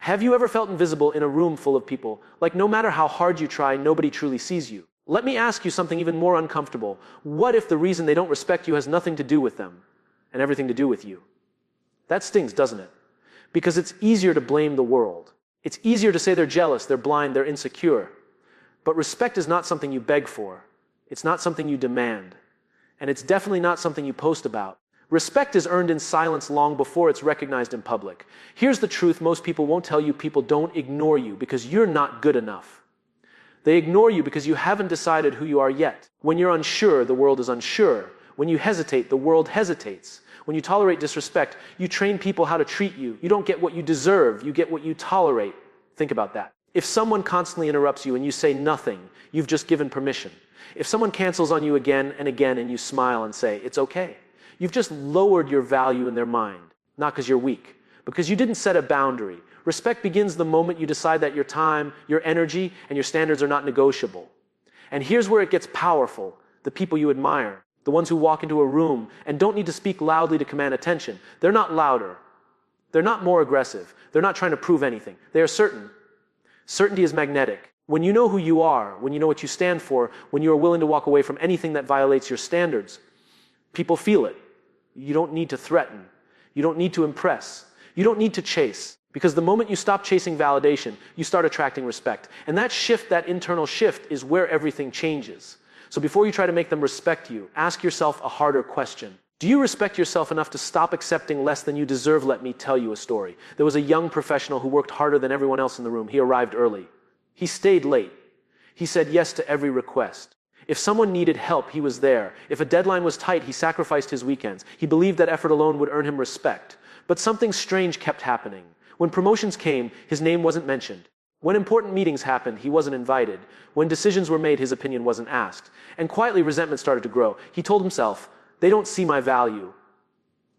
Have you ever felt invisible in a room full of people? Like no matter how hard you try, nobody truly sees you. Let me ask you something even more uncomfortable. What if the reason they don't respect you has nothing to do with them and everything to do with you? That stings, doesn't it? Because it's easier to blame the world. It's easier to say they're jealous, they're blind, they're insecure. But respect is not something you beg for. It's not something you demand. And it's definitely not something you post about. Respect is earned in silence long before it's recognized in public. Here's the truth most people won't tell you. People don't ignore you because you're not good enough. They ignore you because you haven't decided who you are yet. When you're unsure, the world is unsure. When you hesitate, the world hesitates. When you tolerate disrespect, you train people how to treat you. You don't get what you deserve, you get what you tolerate. Think about that. If someone constantly interrupts you and you say nothing, you've just given permission. If someone cancels on you again and again and you smile and say, it's okay, you've just lowered your value in their mind. Not because you're weak, because you didn't set a boundary. Respect begins the moment you decide that your time, your energy, and your standards are not negotiable. And here's where it gets powerful. The people you admire, the ones who walk into a room and don't need to speak loudly to command attention. They're not louder. They're not more aggressive. They're not trying to prove anything. They are certain. Certainty is magnetic. When you know who you are, when you know what you stand for, when you are willing to walk away from anything that violates your standards, people feel it. You don't need to threaten. You don't need to impress. You don't need to chase. Because the moment you stop chasing validation, you start attracting respect. And that shift, that internal shift, is where everything changes. So before you try to make them respect you, ask yourself a harder question. Do you respect yourself enough to stop accepting less than you deserve? Let me tell you a story. There was a young professional who worked harder than everyone else in the room. He arrived early. He stayed late. He said yes to every request. If someone needed help, he was there. If a deadline was tight, he sacrificed his weekends. He believed that effort alone would earn him respect. But something strange kept happening. When promotions came, his name wasn't mentioned. When important meetings happened, he wasn't invited. When decisions were made, his opinion wasn't asked. And quietly, resentment started to grow. He told himself, they don't see my value.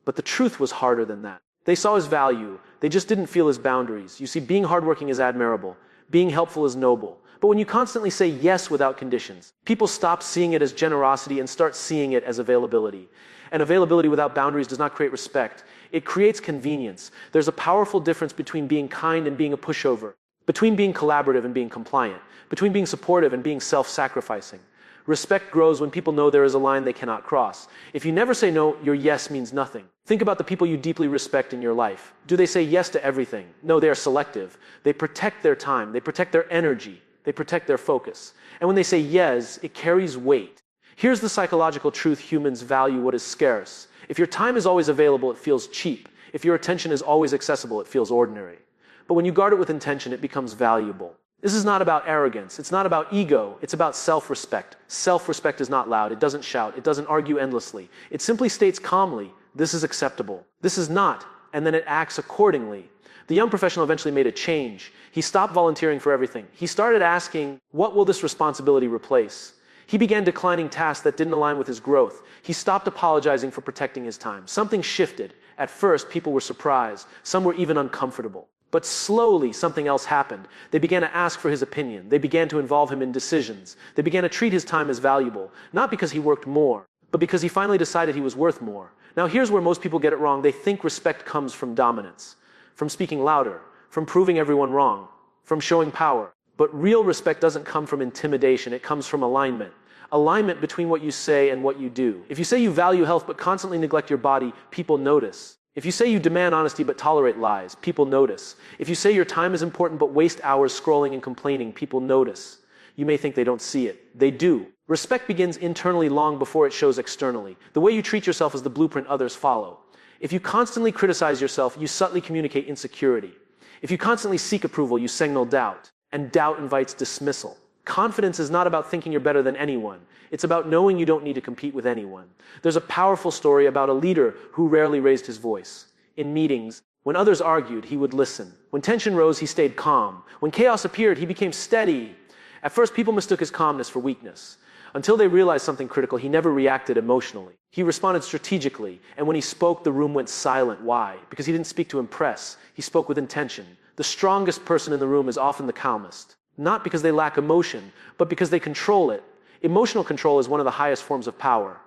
But the truth was harder than that. They saw his value. They just didn't feel his boundaries. You see, being hardworking is admirable. Being helpful is noble. But when you constantly say yes without conditions, people stop seeing it as generosity and start seeing it as availability. And availability without boundaries does not create respect. It creates convenience. There's a powerful difference between being kind and being a pushover, between being collaborative and being compliant, between being supportive and being self-sacrificing. Respect grows when people know there is a line they cannot cross. If you never say no, your yes means nothing. Think about the people you deeply respect in your life. Do they say yes to everything? No, they are selective. They protect their time. They protect their energy. They protect their focus. And when they say yes, it carries weight. Here's the psychological truth: humans value what is scarce. If your time is always available, it feels cheap. If your attention is always accessible, it feels ordinary. But when you guard it with intention, it becomes valuable. This is not about arrogance. It's not about ego. It's about self-respect. Self-respect is not loud. It doesn't shout. It doesn't argue endlessly. It simply states calmly, this is acceptable. This is not. And then it acts accordingly. The young professional eventually made a change. He stopped volunteering for everything. He started asking, what will this responsibility replace? He began declining tasks that didn't align with his growth. He stopped apologizing for protecting his time. Something shifted. At first, people were surprised. Some were even uncomfortable. But slowly, something else happened. They began to ask for his opinion. They began to involve him in decisions. They began to treat his time as valuable, not because he worked more, but because he finally decided he was worth more. Now, here's where most people get it wrong. They think respect comes from dominance, from speaking louder, from proving everyone wrong, from showing power. But real respect doesn't come from intimidation. It comes from alignment. Alignment between what you say and what you do. If you say you value health but constantly neglect your body, people notice. If you say you demand honesty but tolerate lies, people notice. If you say your time is important but waste hours scrolling and complaining, people notice. You may think they don't see it. They do. Respect begins internally long before it shows externally. The way you treat yourself is the blueprint others follow. If you constantly criticize yourself, you subtly communicate insecurity. If you constantly seek approval, you signal doubt. And doubt invites dismissal. Confidence is not about thinking you're better than anyone. It's about knowing you don't need to compete with anyone. There's a powerful story about a leader who rarely raised his voice. In meetings, when others argued, he would listen. When tension rose, he stayed calm. When chaos appeared, he became steady. At first, people mistook his calmness for weakness. Until they realized something critical, he never reacted emotionally. He responded strategically, and when he spoke, the room went silent. Why? Because he didn't speak to impress. He spoke with intention. The strongest person in the room is often the calmest. Not because they lack emotion, but because they control it. Emotional control is one of the highest forms of power.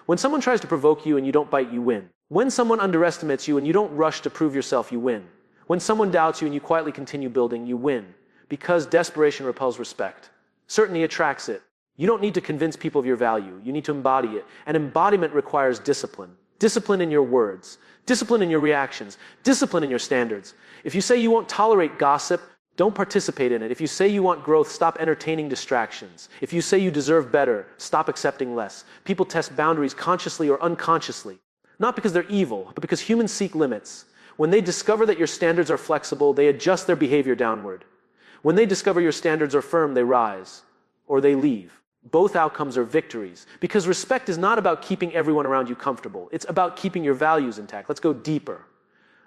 When someone tries to provoke you and you don't bite, you win. When someone underestimates you and you don't rush to prove yourself, you win. When someone doubts you and you quietly continue building, you win. Because desperation repels respect. Certainty attracts it. You don't need to convince people of your value. You need to embody it. And embodiment requires discipline. Discipline in your words. Discipline in your reactions. Discipline in your standards. If you say you won't tolerate gossip, don't participate in it. If you say you want growth, stop entertaining distractions. If you say you deserve better, stop accepting less. People test boundaries consciously or unconsciously. Not because they're evil, but because humans seek limits. When they discover that your standards are flexible, they adjust their behavior downward. When they discover your standards are firm, they rise. Or they leave. Both outcomes are victories. Because respect is not about keeping everyone around you comfortable. It's about keeping your values intact. Let's go deeper.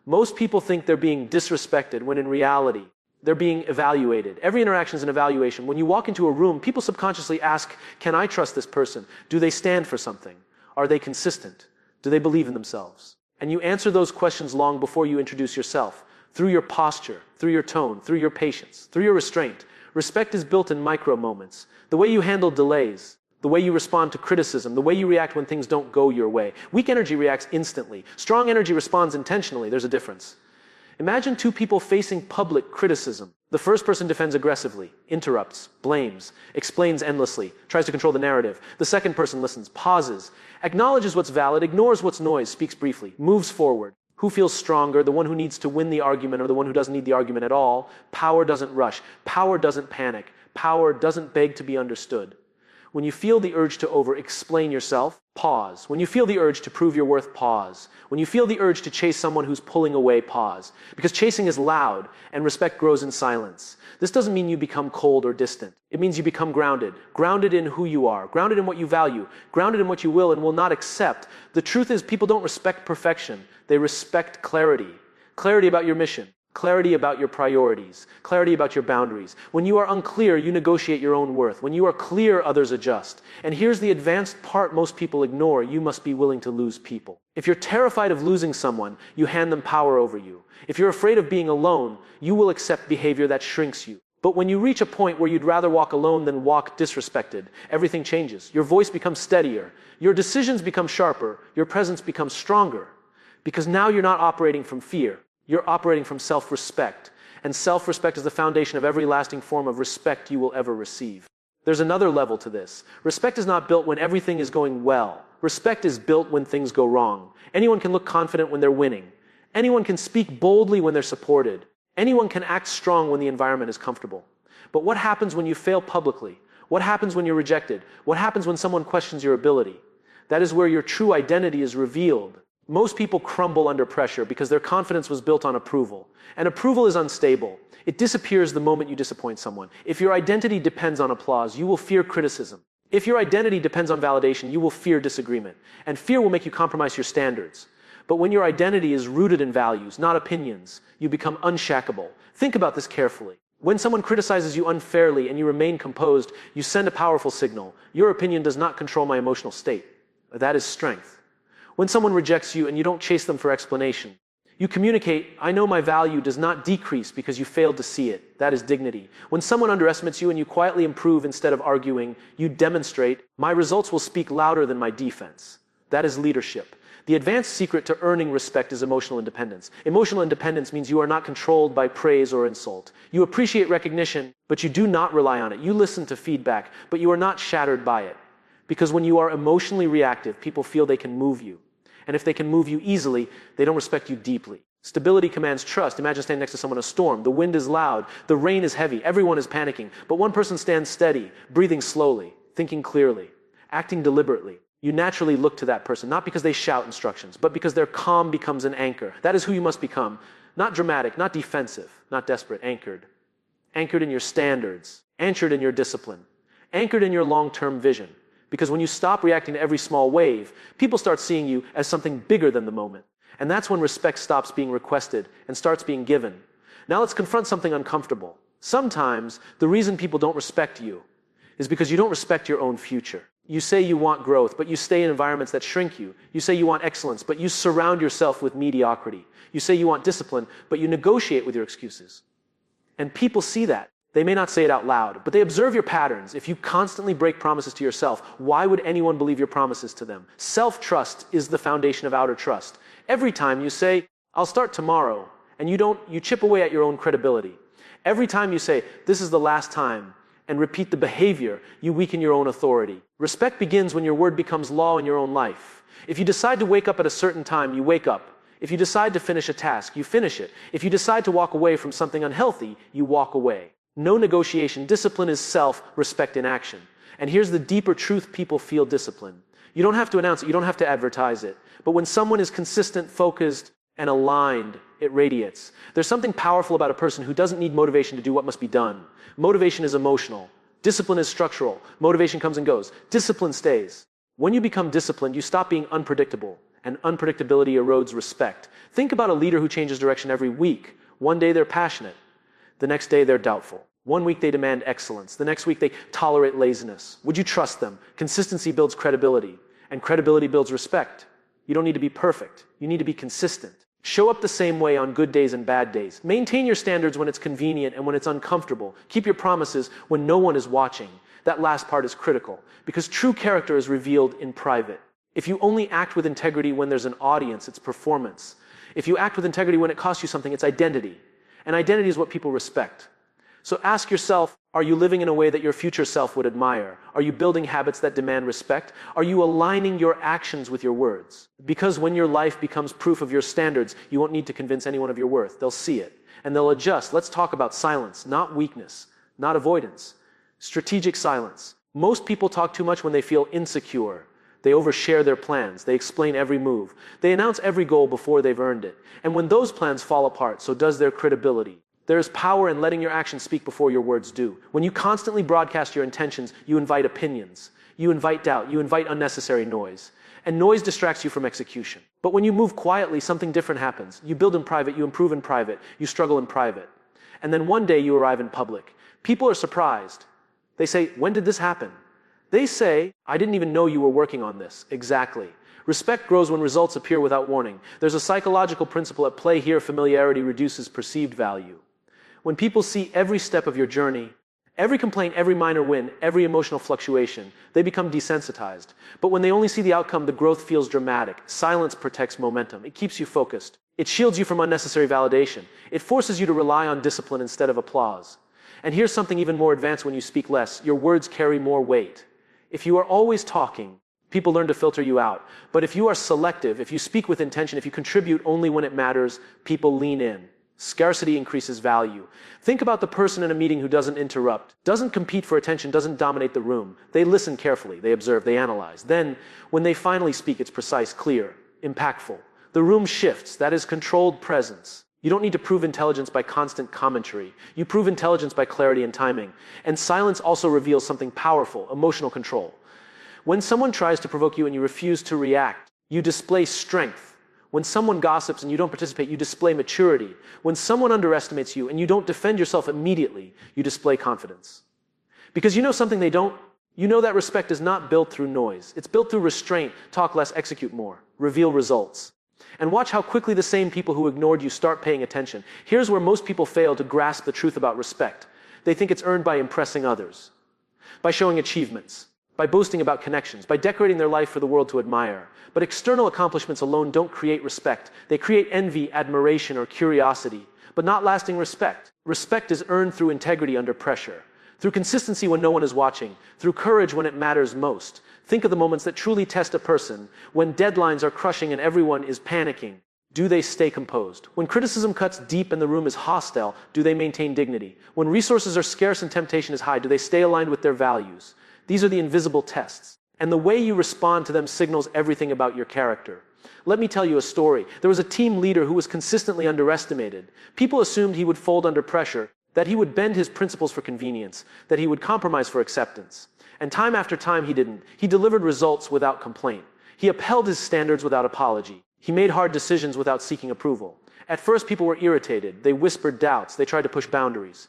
Most people think they're being disrespected when in reality, they're being evaluated. Every interaction is an evaluation. When you walk into a room, people subconsciously ask, can I trust this person? Do they stand for something? Are they consistent? Do they believe in themselves? And you answer those questions long before you introduce yourself. Through your posture, through your tone, through your patience, through your restraint. Respect is built in micro moments. The way you handle delays, the way you respond to criticism, the way you react when things don't go your way. Weak energy reacts instantly. Strong energy responds intentionally. There's a difference. Imagine two people facing public criticism. The first person defends aggressively, interrupts, blames, explains endlessly, tries to control the narrative. The second person listens, pauses, acknowledges what's valid, ignores what's noise, speaks briefly, moves forward. Who feels stronger, the one who needs to win the argument or the one who doesn't need the argument at all? Power doesn't rush. Power doesn't panic. Power doesn't beg to be understood. When you feel the urge to over-explain yourself, pause. When you feel the urge to prove your worth, pause. When you feel the urge to chase someone who's pulling away, pause. Because chasing is loud, and respect grows in silence. This doesn't mean you become cold or distant. It means you become grounded. Grounded in who you are. Grounded in what you value. Grounded in what you will and will not accept. The truth is, people don't respect perfection. They respect clarity. Clarity about your mission. Clarity about your priorities. Clarity about your boundaries. When you are unclear, you negotiate your own worth. When you are clear, others adjust. And here's the advanced part most people ignore. You must be willing to lose people. If you're terrified of losing someone, you hand them power over you. If you're afraid of being alone, you will accept behavior that shrinks you. But when you reach a point where you'd rather walk alone than walk disrespected, everything changes. Your voice becomes steadier. Your decisions become sharper. Your presence becomes stronger. Because now you're not operating from fear. You're operating from self-respect. And self-respect is the foundation of every lasting form of respect you will ever receive. There's another level to this. Respect is not built when everything is going well. Respect is built when things go wrong. Anyone can look confident when they're winning. Anyone can speak boldly when they're supported. Anyone can act strong when the environment is comfortable. But what happens when you fail publicly? What happens when you're rejected? What happens when someone questions your ability? That is where your true identity is revealed. Most people crumble under pressure because their confidence was built on approval. And approval is unstable. It disappears the moment you disappoint someone. If your identity depends on applause, you will fear criticism. If your identity depends on validation, you will fear disagreement. And fear will make you compromise your standards. But when your identity is rooted in values, not opinions, you become unshakable. Think about this carefully. When someone criticizes you unfairly and you remain composed, you send a powerful signal. Your opinion does not control my emotional state. That is strength. When someone rejects you and you don't chase them for explanation, you communicate, I know my value does not decrease because you failed to see it. That is dignity. When someone underestimates you and you quietly improve instead of arguing, you demonstrate, my results will speak louder than my defense. That is leadership. The advanced secret to earning respect is emotional independence. Emotional independence means you are not controlled by praise or insult. You appreciate recognition, but you do not rely on it. You listen to feedback, but you are not shattered by it. Because when you are emotionally reactive, people feel they can move you. And if they can move you easily, they don't respect you deeply. Stability commands trust. Imagine standing next to someone in a storm. The wind is loud. The rain is heavy. Everyone is panicking. But one person stands steady, breathing slowly, thinking clearly, acting deliberately. You naturally look to that person, not because they shout instructions, but because their calm becomes an anchor. That is who you must become. Not dramatic, not defensive, not desperate, anchored. Anchored in your standards, anchored in your discipline, anchored in your long-term vision. Because when you stop reacting to every small wave, people start seeing you as something bigger than the moment. And that's when respect stops being requested and starts being given. Now let's confront something uncomfortable. Sometimes the reason people don't respect you is because you don't respect your own future. You say you want growth, but you stay in environments that shrink you. You say you want excellence, but you surround yourself with mediocrity. You say you want discipline, but you negotiate with your excuses. And people see that. They may not say it out loud, but they observe your patterns. If you constantly break promises to yourself, why would anyone believe your promises to them? Self-trust is the foundation of outer trust. Every time you say, I'll start tomorrow, And you chip away at your own credibility. Every time you say, "This is the last time," and repeat the behavior, you weaken your own authority. Respect begins when your word becomes law in your own life. If you decide to wake up at a certain time, you wake up. If you decide to finish a task, you finish it. If you decide to walk away from something unhealthy, you walk away. No negotiation. Discipline is self-respect in action. And here's the deeper truth: people feel discipline. You don't have to announce it, you don't have to advertise it. But when someone is consistent, focused, and aligned, it radiates. There's something powerful about a person who doesn't need motivation to do what must be done. Motivation is emotional. Discipline is structural. Motivation comes and goes. Discipline stays. When you become disciplined, you stop being unpredictable, and unpredictability erodes respect. Think about a leader who changes direction every week. One day they're passionate. The next day they're doubtful. One week they demand excellence. The next week they tolerate laziness. Would you trust them? Consistency builds credibility, and credibility builds respect. You don't need to be perfect. You need to be consistent. Show up the same way on good days and bad days. Maintain your standards when it's convenient and when it's uncomfortable. Keep your promises when no one is watching. That last part is critical, because true character is revealed in private. If you only act with integrity when there's an audience, it's performance. If you act with integrity when it costs you something, it's identity. And identity is what people respect. So ask yourself, are you living in a way that your future self would admire? Are you building habits that demand respect? Are you aligning your actions with your words? Because when your life becomes proof of your standards, you won't need to convince anyone of your worth. They'll see it, and they'll adjust. Let's talk about silence, not weakness, not avoidance. Strategic silence. Most people talk too much when they feel insecure. They overshare their plans. They explain every move. They announce every goal before they've earned it. And when those plans fall apart, so does their credibility. There is power in letting your actions speak before your words do. When you constantly broadcast your intentions, you invite opinions. You invite doubt. You invite unnecessary noise. And noise distracts you from execution. But when you move quietly, something different happens. You build in private. You improve in private. You struggle in private. And then one day you arrive in public. People are surprised. They say, "When did this happen?" They say, "I didn't even know you were working on this." Exactly. Respect grows when results appear without warning. There's a psychological principle at play here: familiarity reduces perceived value. When people see every step of your journey, every complaint, every minor win, every emotional fluctuation, they become desensitized. But when they only see the outcome, the growth feels dramatic. Silence protects momentum. It keeps you focused. It shields you from unnecessary validation. It forces you to rely on discipline instead of applause. And here's something even more advanced: when you speak less, your words carry more weight. If you are always talking, people learn to filter you out. But if you are selective, if you speak with intention, if you contribute only when it matters, people lean in. Scarcity increases value. Think about the person in a meeting who doesn't interrupt, doesn't compete for attention, doesn't dominate the room. They listen carefully, they observe, they analyze. Then, when they finally speak, it's precise, clear, impactful. The room shifts. That is controlled presence. You don't need to prove intelligence by constant commentary. You prove intelligence by clarity and timing. And silence also reveals something powerful: emotional control. When someone tries to provoke you and you refuse to react, you display strength. When someone gossips and you don't participate, you display maturity. When someone underestimates you and you don't defend yourself immediately, you display confidence. Because you know something they don't. You know that respect is not built through noise. It's built through restraint. Talk less, execute more. Reveal results. And watch how quickly the same people who ignored you start paying attention. Here's where most people fail to grasp the truth about respect. They think it's earned by impressing others, by showing achievements, by boasting about connections, by decorating their life for the world to admire. But external accomplishments alone don't create respect. They create envy, admiration, or curiosity, but not lasting respect. Respect is earned through integrity under pressure, through consistency when no one is watching, through courage when it matters most. Think of the moments that truly test a person: when deadlines are crushing and everyone is panicking. Do they stay composed? When criticism cuts deep and the room is hostile, do they maintain dignity? When resources are scarce and temptation is high, do they stay aligned with their values? These are the invisible tests. And the way you respond to them signals everything about your character. Let me tell you a story. There was a team leader who was consistently underestimated. People assumed he would fold under pressure, that he would bend his principles for convenience, that he would compromise for acceptance. And time after time he didn't. He delivered results without complaint. He upheld his standards without apology. He made hard decisions without seeking approval. At first people were irritated. They whispered doubts. They tried to push boundaries.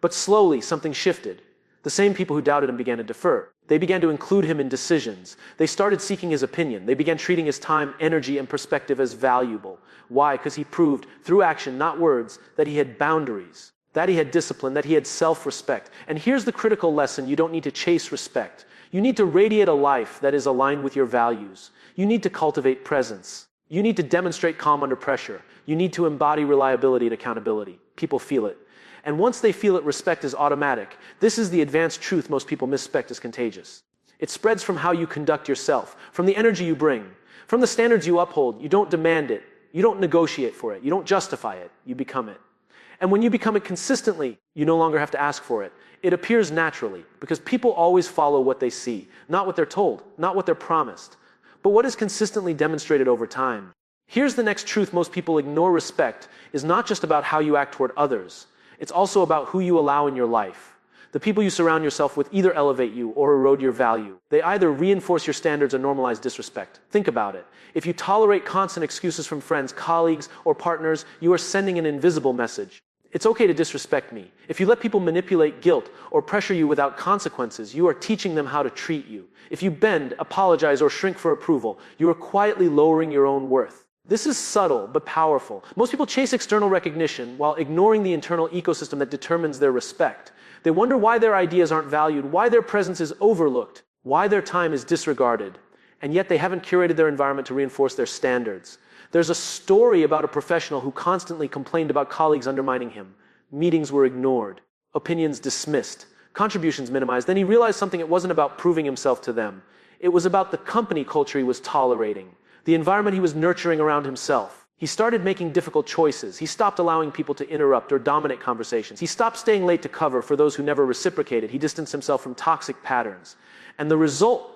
But slowly something shifted. The same people who doubted him began to defer. They began to include him in decisions. They started seeking his opinion. They began treating his time, energy, and perspective as valuable. Why? Because he proved, through action, not words, that he had boundaries, that he had discipline, that he had self-respect. And here's the critical lesson: you don't need to chase respect. You need to radiate a life that is aligned with your values. You need to cultivate presence. You need to demonstrate calm under pressure. You need to embody reliability and accountability. People feel it. And once they feel it, respect is automatic. This is the advanced truth most people misspect as contagious. It spreads from how you conduct yourself, from the energy you bring, from the standards you uphold. You don't demand it. You don't negotiate for it. You don't justify it. You become it. And when you become it consistently, you no longer have to ask for it. It appears naturally, because people always follow what they see, not what they're told, not what they're promised, but what is consistently demonstrated over time. Here's the next truth most people ignore. Respect is not just about how you act toward others. It's also about who you allow in your life. The people you surround yourself with either elevate you or erode your value. They either reinforce your standards or normalize disrespect. Think about it. If you tolerate constant excuses from friends, colleagues, or partners, you are sending an invisible message. It's okay to disrespect me. If you let people manipulate guilt or pressure you without consequences, you are teaching them how to treat you. If you bend, apologize, or shrink for approval, you are quietly lowering your own worth. This is subtle but powerful. Most people chase external recognition while ignoring the internal ecosystem that determines their respect. They wonder why their ideas aren't valued, why their presence is overlooked, why their time is disregarded, and yet they haven't curated their environment to reinforce their standards. There's a story about a professional who constantly complained about colleagues undermining him. Meetings were ignored, opinions dismissed, contributions minimized. Then he realized something. It wasn't about proving himself to them. It was about the company culture he was tolerating, the environment he was nurturing around himself. He started making difficult choices. He stopped allowing people to interrupt or dominate conversations. He stopped staying late to cover for those who never reciprocated. He distanced himself from toxic patterns. And the result,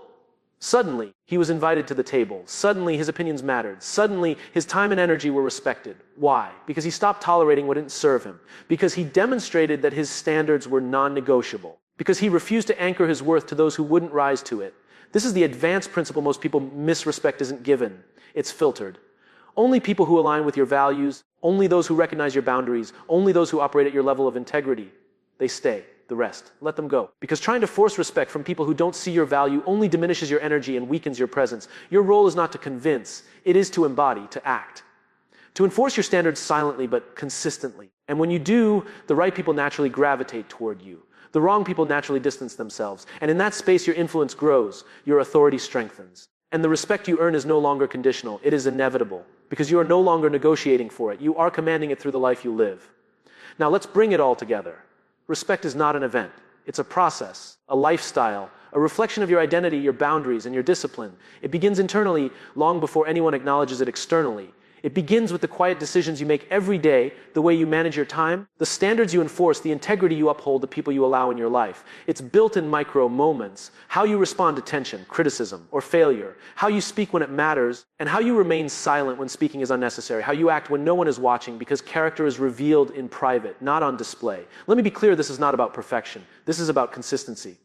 suddenly, he was invited to the table. Suddenly, his opinions mattered. Suddenly, his time and energy were respected. Why? Because he stopped tolerating what didn't serve him. Because he demonstrated that his standards were non-negotiable. Because he refused to anchor his worth to those who wouldn't rise to it. This is the advanced principle most people miss. Respect isn't given. It's filtered. Only people who align with your values, only those who recognize your boundaries, only those who operate at your level of integrity, they stay. The rest, let them go. Because trying to force respect from people who don't see your value only diminishes your energy and weakens your presence. Your role is not to convince, it is to embody, to act. To enforce your standards silently but consistently. And when you do, the right people naturally gravitate toward you. The wrong people naturally distance themselves. And in that space, your influence grows, your authority strengthens. And the respect you earn is no longer conditional, it is inevitable. Because you are no longer negotiating for it, you are commanding it through the life you live. Now let's bring it all together. Respect is not an event. It's a process, a lifestyle, a reflection of your identity, your boundaries, and your discipline. It begins internally long before anyone acknowledges it externally. It begins with the quiet decisions you make every day, the way you manage your time, the standards you enforce, the integrity you uphold, the people you allow in your life. It's built in micro moments. How you respond to tension, criticism, or failure. How you speak when it matters, and how you remain silent when speaking is unnecessary. How you act when no one is watching, because character is revealed in private, not on display. Let me be clear, this is not about perfection. This is about consistency,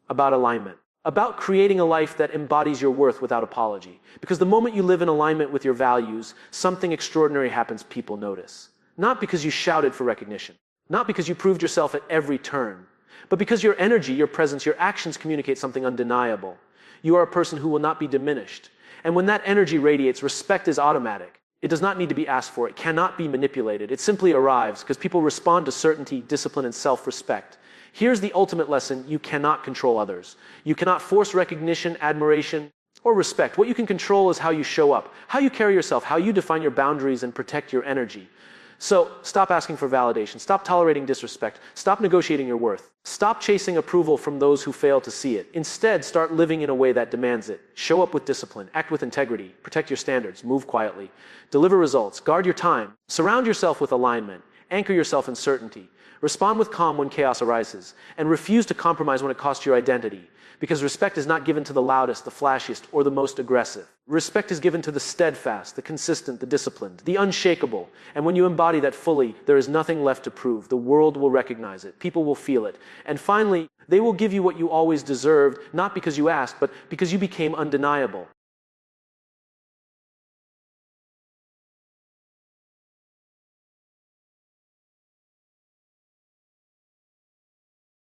about alignment. About creating a life that embodies your worth without apology. Because the moment you live in alignment with your values, something extraordinary happens. People notice. Not because you shouted for recognition. Not because you proved yourself at every turn. But because your energy, your presence, your actions communicate something undeniable. You are a person who will not be diminished. And when that energy radiates, respect is automatic. It does not need to be asked for. It cannot be manipulated. It simply arrives because people respond to certainty, discipline, and self-respect. Here's the ultimate lesson: you cannot control others. You cannot force recognition, admiration, or respect. What you can control is how you show up, how you carry yourself, how you define your boundaries and protect your energy. So stop asking for validation. Stop tolerating disrespect. Stop negotiating your worth. Stop chasing approval from those who fail to see it. Instead, start living in a way that demands it. Show up with discipline. Act with integrity. Protect your standards. Move quietly. Deliver results. Guard your time. Surround yourself with alignment. Anchor yourself in certainty. Respond with calm when chaos arises, and refuse to compromise when it costs your identity, because respect is not given to the loudest, the flashiest, or the most aggressive. Respect is given to the steadfast, the consistent, the disciplined, the unshakable, and when you embody that fully, there is nothing left to prove. The world will recognize it, people will feel it, and finally, they will give you what you always deserved, not because you asked, but because you became undeniable.